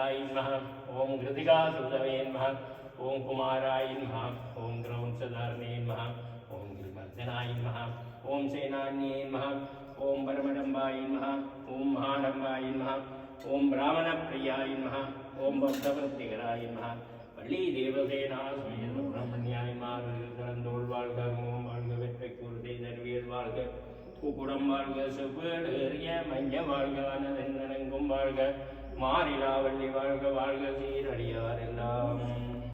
ईश्वराय नमः ओम कृतिकासुतवे नमः ओम कुमाराय नमः ओम क्रौंसधारणे नमः ओम गिरिमर्दनाय नमः ओम सेनान्ये नमः ओम परमडम्बाय नमः ओम महाडम्बाय नमः ओम ब्राह्मणप्रियाय नमः ओम भक्तवृत्तिकराय नमः பள்ளி தேவசேனா சமேத சுப்பிரமணியாய் மாறுதோள் வாழ்க ஓம் வாழ்க வெற்றி கூர்தை தருவியல் வாழ்க கூக்குடம் வாழ்க செவ்வேடு மஞ்ச வாழ்க அனதென்னெங்கும் வாழ்க மாறிலா வள்ளி வாழ்க வாழ்க சீரடியார்